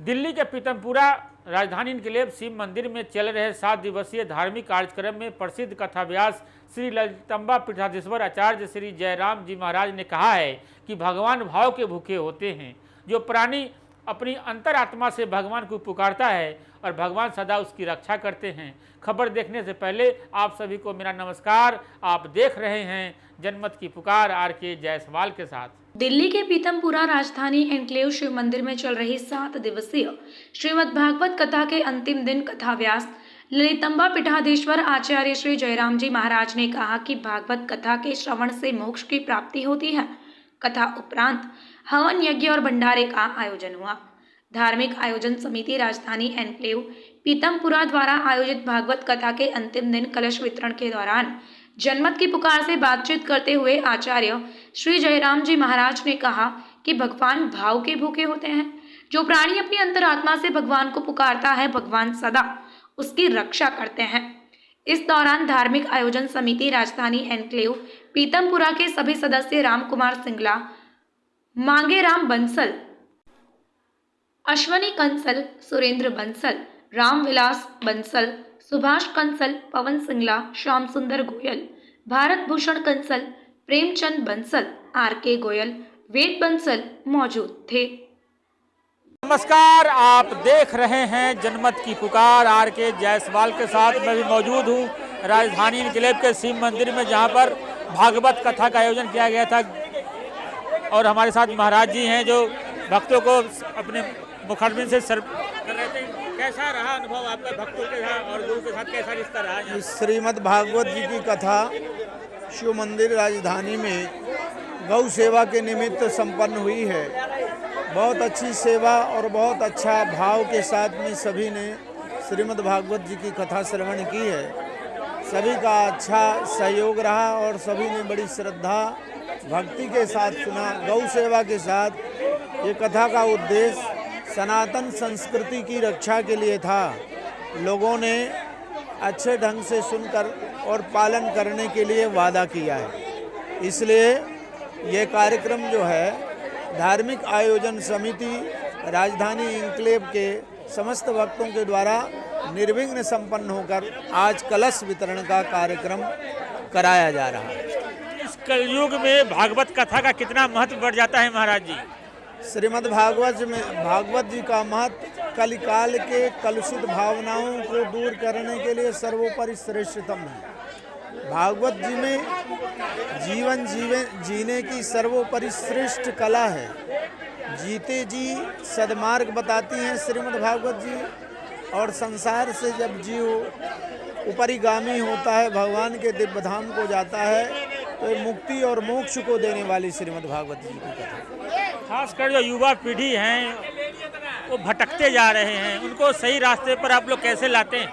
दिल्ली के पीतमपुरा राजधानी इनकलेब शिव मंदिर में चल रहे 7 दिवसीय धार्मिक कार्यक्रम में प्रसिद्ध कथाव्यास श्री ललितंबा पीठाधीश्वर आचार्य श्री जयराम जी महाराज ने कहा है कि भगवान भाव के भूखे होते हैं। जो प्राणी अपनी अंतरात्मा से भगवान को पुकारता है और भगवान सदा उसकी रक्षा करते हैं। खबर देखने से पहले आप सभी को मेरा नमस्कार। आप देख रहे हैं जनमत की पुकार आर.के. जायसवाल के साथ। दिल्ली के पीतमपुरा राजधानी एनक्लेव शिव मंदिर में चल रही 7 दिवसीय श्रीमद् भागवत कथा के अंतिम दिन कथाव्यास ललितंबा पीठाधीश्वर आचार्य श्री जयराम जी महाराज ने कहा कि भागवत कथा के श्रवण से मोक्ष की प्राप्ति होती है। कथा उपरांत हवन यज्ञ और भंडारे का आयोजन हुआ। धार्मिक आयोजन समिति राजधानी एनक्लेव पीतमपुरा द्वारा आयोजित भागवत कथा के अंतिम दिन कलश वितरण के दौरान जनमत की पुकार से बातचीत करते हुए आचार्य श्री जयराम जी महाराज ने कहा कि भगवान भाव के भूखे होते हैं। जो प्राणी अपनी अंतरात्मा से भगवान को पुकारता है, भगवान सदा उसकी रक्षा करते हैं। इस दौरान धार्मिक आयोजन समिति राजधानी एनक्लेव पीतमपुरा के सभी सदस्य राम कुमार सिंगला, मांगेराम बंसल, अश्वनी कंसल, सुरेंद्र बंसल, रामविलास बंसल, सुभाष कंसल, पवन सिंगला, श्याम सुंदर गोयल, भारत भूषण कंसल, प्रेमचंद बंसल, आर.के. गोयल, वेद बंसल मौजूद थे। नमस्कार, आप देख रहे हैं जनमत की पुकार आर.के. जायसवाल के साथ। मैं भी मौजूद हूँ राजधानी इनकलेब के शिव मंदिर में, जहाँ पर भागवत कथा का आयोजन किया गया था और हमारे साथ महाराज जी हैं जो भक्तों को अपने मुखारबिन से सर्व कर रहे थे। कैसा रहा अनुभव आपका भक्तों के साथ और गुरु के साथ, कैसा रिश्ता रहा? श्रीमद् भागवत जी की कथा शिव मंदिर राजधानी में गौ सेवा के निमित्त संपन्न हुई है। बहुत अच्छी सेवा और बहुत अच्छा भाव के साथ में सभी ने श्रीमद् भागवत जी की कथा श्रवण की है। सभी का अच्छा सहयोग रहा और सभी ने बड़ी श्रद्धा भक्ति के साथ सुना। गौ सेवा के साथ ये कथा का उद्देश्य सनातन संस्कृति की रक्षा के लिए था। लोगों ने अच्छे ढंग से सुनकर और पालन करने के लिए वादा किया है। इसलिए ये कार्यक्रम जो है धार्मिक आयोजन समिति राजधानी इनक्लेव के समस्त भक्तों के द्वारा निर्विघ्न संपन्न होकर आज कलश वितरण का कार्यक्रम कराया जा रहा है। इस कलयुग में भागवत कथा का कितना महत्व बढ़ जाता है महाराज जी? श्रीमद् भागवत जी का महत्व कलिकाल के कलुषित भावनाओं को दूर करने के लिए सर्वोपरि श्रेष्ठतम है। भागवत जी में जीवन जीने की सर्वोपरि श्रेष्ठ कला है। जीते जी सदमार्ग बताती हैं श्रीमद् भागवत जी। और संसार से जब जीव उपरिगामी होता है, भगवान के दिव्य धाम को जाता है, तो ये मुक्ति और मोक्ष को देने वाली श्रीमद् भागवत जी की कथा। खासकर जो युवा पीढ़ी हैं वो भटकते जा रहे हैं, उनको सही रास्ते पर आप लोग कैसे लाते हैं?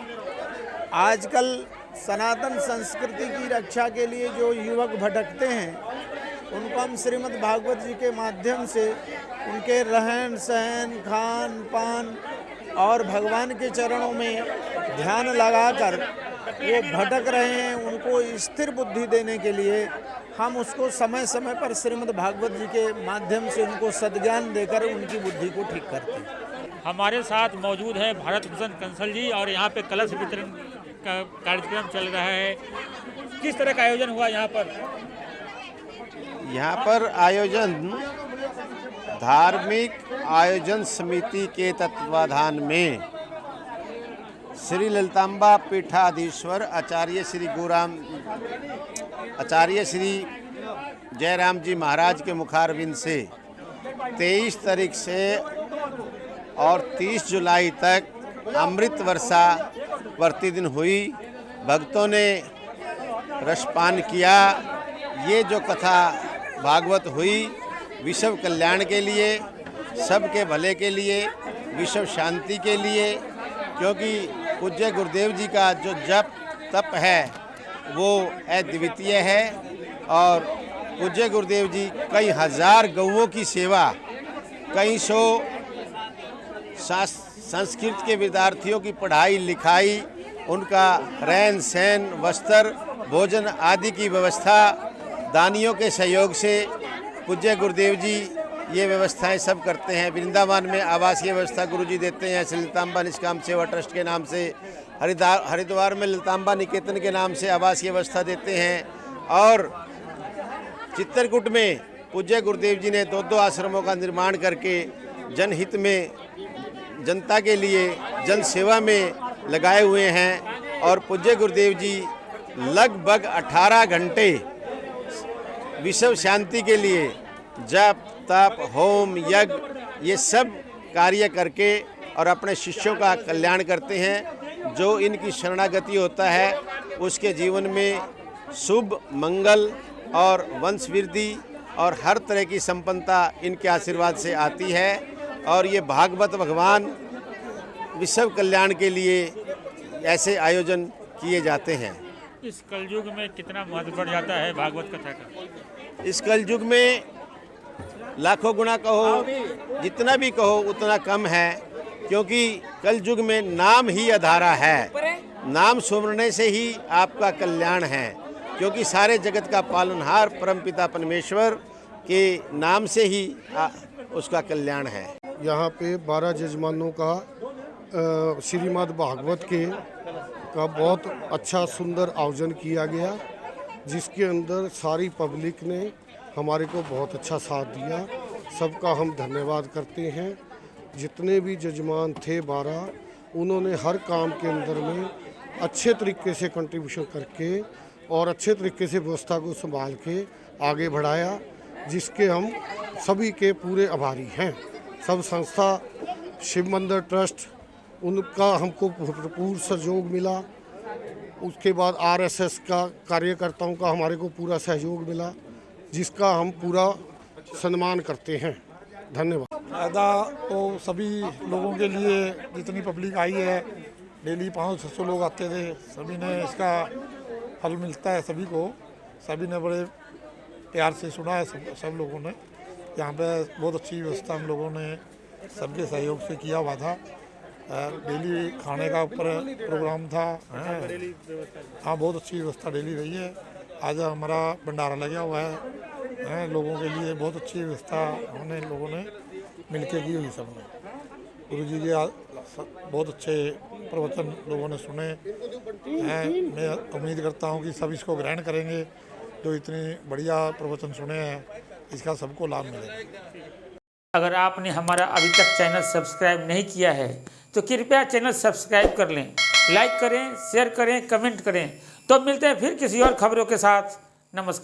आजकल सनातन संस्कृति की रक्षा के लिए जो युवक भटकते हैं, उनको हम श्रीमद् भागवत जी के माध्यम से उनके रहन सहन, खान पान और भगवान के चरणों में ध्यान लगाकर वो भटक रहे हैं, उनको स्थिर बुद्धि देने के लिए हम उसको समय समय पर श्रीमद् भागवत जी के माध्यम से उनको सद्ज्ञान देकर उनकी बुद्धि को ठीक करते हैं। हमारे साथ मौजूद है भारत भूषण कंसल जी और यहाँ पे कलश वितरण का कार्यक्रम चल रहा है। किस तरह का आयोजन हुआ यहाँ पर? यहाँ पर आयोजन धार्मिक आयोजन समिति के तत्वाधान में श्री ललितांबा पीठाधीश्वर आचार्य श्री जयराम जी महाराज के मुखारबिंद से 23 तारीख से और 30 जुलाई तक अमृत वर्षा प्रतिदिन हुई। भक्तों ने रसपान किया। ये जो कथा भागवत हुई विश्व कल्याण के लिए, सबके भले के लिए, विश्व शांति के लिए, क्योंकि पूज्य गुरुदेव जी का जो जप तप है वो अद्वितीय है। और पूज्य गुरुदेव जी कई हजार गौओं की सेवा, कई सौ संस्कृत के विद्यार्थियों की पढ़ाई लिखाई, उनका रहन सहन, वस्त्र, भोजन आदि की व्यवस्था दानियों के सहयोग से पूज्य गुरुदेव जी ये व्यवस्थाएं सब करते हैं। वृंदावन में आवासीय व्यवस्था गुरुजी देते हैं, श्री ललितांबा निष्काम सेवा ट्रस्ट के नाम से। हरिद्वार में ललितांबा निकेतन के नाम से आवासीय व्यवस्था देते हैं। और चित्रकूट में पूज्य गुरुदेव जी ने 2 आश्रमों का निर्माण करके जनहित में, जनता के लिए, जन सेवा में लगाए हुए हैं। और पूज्य गुरुदेव जी लगभग 18 घंटे विश्व शांति के लिए जप, तप, होम, यज्ञ ये सब कार्य करके और अपने शिष्यों का कल्याण करते हैं। जो इनकी शरणागति होता है उसके जीवन में शुभ, मंगल और वंशवृद्धि और हर तरह की संपन्नता इनके आशीर्वाद से आती है। और ये भागवत भगवान विश्व कल्याण के लिए ऐसे आयोजन किए जाते हैं। इस कलयुग में कितना महत्व बढ़ जाता है भागवत कथा का? इस कलयुग में लाखों गुना कहो, जितना भी कहो उतना कम है, क्योंकि कलयुग में नाम ही आधारा है। नाम सुमरने से ही आपका कल्याण है, क्योंकि सारे जगत का पालनहार परमपिता परमेश्वर के नाम से ही उसका कल्याण है। यहाँ पे 12 जजमानों का श्रीमद् भागवत के का बहुत अच्छा सुंदर आयोजन किया गया, जिसके अंदर सारी पब्लिक ने हमारे को बहुत अच्छा साथ दिया। सबका हम धन्यवाद करते हैं। जितने भी जजमान थे 12, उन्होंने हर काम के अंदर में अच्छे तरीके से कंट्रीब्यूशन करके और अच्छे तरीके से व्यवस्था को संभाल के आगे बढ़ाया, जिसके हम सभी के पूरे आभारी हैं। सब संस्था, शिव मंदिर ट्रस्ट, उनका हमको भरपूर सहयोग मिला। उसके बाद RSS का कार्यकर्ताओं का हमारे को पूरा सहयोग मिला, जिसका हम पूरा सम्मान करते हैं। धन्यवाद। फ़ायदा तो सभी लोगों के लिए, जितनी पब्लिक आई है, डेली 500-600 लोग आते थे, सभी ने इसका फल मिलता है सभी को। सभी ने बड़े प्यार से सुना है, सब लोगों ने। यहाँ पे बहुत अच्छी व्यवस्था हम लोगों ने सबके सहयोग से किया हुआ था। डेली खाने का ऊपर प्रोग्राम था। हाँ, बहुत अच्छी व्यवस्था डेली रही है। आज हमारा भंडारा लगा हुआ है, लोगों के लिए बहुत अच्छी व्यवस्था हमने लोगों ने मिलके की हुई। सबने गुरुजी के बहुत अच्छे प्रवचन लोगों ने सुने हैं। मैं उम्मीद करता हूँ कि सब इसको ग्रहण करेंगे। जो इतनी बढ़िया प्रवचन सुने हैं, इसका सबको लाभ मिलेगा। अगर आपने हमारा अभी तक चैनल सब्सक्राइब नहीं किया है तो कृपया चैनल सब्सक्राइब कर लें, लाइक करें, शेयर करें, कमेंट करें। तो मिलते हैं फिर किसी और खबरों के साथ। नमस्कार।